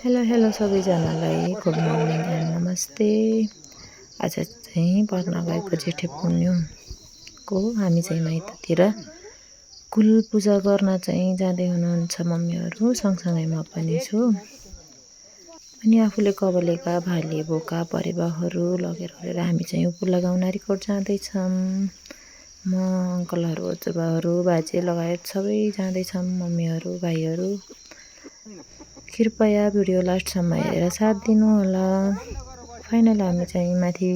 Hello सबैजनालाई good morning and नमस्ते। आज चाहिँ पर्न गएको जेठे पुण्यको हामी चाहिँ माइततिर कुल पूजा गर्न चाहिँ जाँदै हुनुहुन्छ मम्मीहरू, सँगसँगै म पनि छु। अनि आफूले कबलेका भाले बोका परेवाहरू लगेर हामी चाहिँ उप लगाउन रिकोट जाँदैछौँ। म अङ्कलहरू हजुरबाहरू बाजे लगायत सबै जाँदैछौँ, मम्मीहरू भाइहरू। कृपया भिडियो लास्टसम्म हेरेर साथ दिनु होला। फाइनल हामी चाहिँ माथि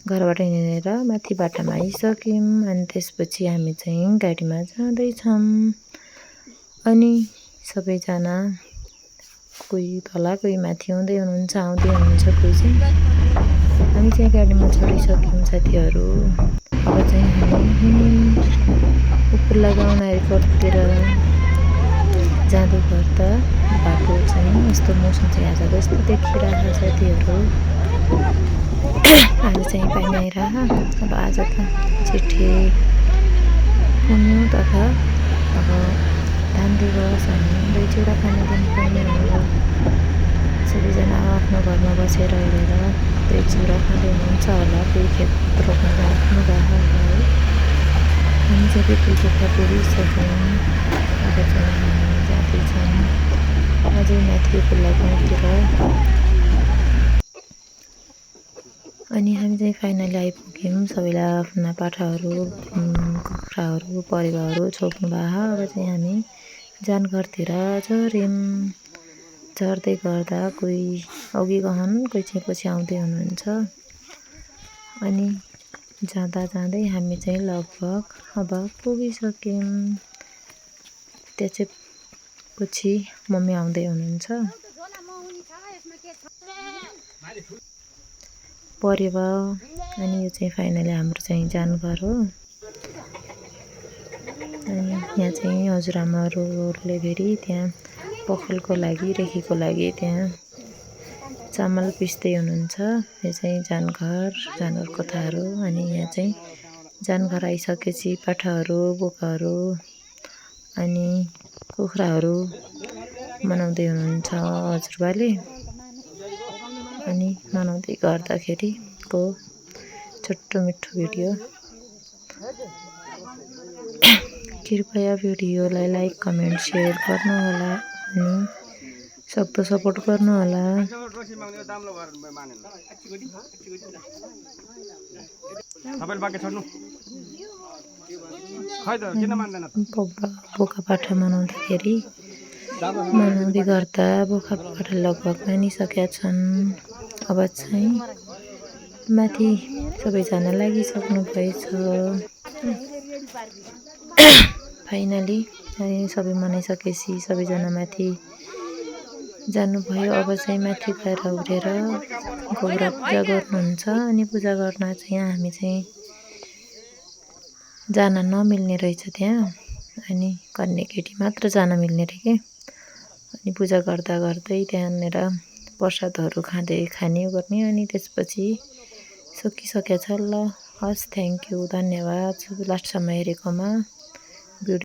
घरबाट हिँडेर माथि बाटामा आइसक्यौँ। अनि त्यसपछि हामी चाहिँ गाडीमा जाँदैछौँ। अनि सबैजना कोही तल कोही माथि हुँदै हुनुहुन्छ, आउँदै हुनुहुन्छ कोही चाहिँ। हामी चाहिँ गाडीमा चढिसक्यौँ साथीहरू। अब चाहिँ हामी उप लगाउन एयरपोर्टतिर जाँदै गर्दा बाटो चाहिँ यस्तो मौसम चाहिँ आज कस्तो देखिरहेको साथीहरू। आज चाहिँ पानी आइरह। अब आज त जेठे पुण्य तथा अब धान दिवस हामी दही चिउरा खान दिनुपर्ने हो। सबैजना आफ्नो घरमा बसेर हेरेर दही चिउरा खाँदै हुनुहुन्छ होला। कोही खेत रोप्न आफ्नो भएको होला है। हामी चाहिँ बेलुका पुगिसक्यौँ। अब चाहिँ हामी जाँदैछौँ अझै माथि खुल्ला गाउँतिर। अनि हामी चाहिँ फाइनली आइपुग्यौँ। सबैलाई आफ्ना पाठाहरू कुखुराहरू परेवाहरू छोप्नु भयो। अब चाहिँ हामी जानघरतिर झऱ्यौँ। झर्दै गर्दा कोही अघि गहन कोही चाहिँ पछि आउँदै हुनुहुन्छ। अनि जाँदा जाँदै हामी चाहिँ लगभग अब पुगिसक्यौँ। त्यहाँ चाहिँ पछि मम्मी आउँदै हुनुहुन्छ। परेवा अनि यो चाहिँ फाइनली हाम्रो चाहिँ जानघर हो। अनि यहाँ चाहिँ हजुरआमाहरूले फेरि त्यहाँ पखलको लागि रेखीको लागि त्यहाँ चामल पिस्दै हुनुहुन्छ। यो चाहिँ जानघर जानवर कोठाहरू। अनि यहाँ चाहिँ जानघर आइसकेपछि पाठाहरू बोकाहरू अनि कुखुराहरू मनाउँदै हुनुहुन्छ हजुरबाले। अनि मनाउँदै गर्दाखेरिको छोटो मिठो भिडियो। कृपया भिडियोलाई लाइक कमेन्ट सेयर गर्नुहोला अनि सक्दो सपोर्ट गर्नुहोला। बोका पाठा मनाउँदाखेरि मनाउँदै गर्दा बोका पाठा लगभग मानिसकेका छन्। अब चाहिँ माथि सबैजना लागिसक्नु भएछ। फाइनली सबै मनाइसकेपछि सबैजना माथि जानुभयो। अब चाहिँ माथि गएर उठेर गौरा पूजा गर्नुहुन्छ। अनि पूजा गर्न चाहिँ हामी चाहिँ जान नमिल्ने रहेछ त्यहाँ। अनि कन्या केटी मात्र जान मिल्ने रे के। अनि पूजा गर्दा गर्दै त्यहाँनिर प्रसादहरू खाने गर्ने। अनि त्यसपछि सकिसकेछ। ल हस्, थ्याङ्क यू, धन्यवाद लास्टसम्म हेरेकोमा।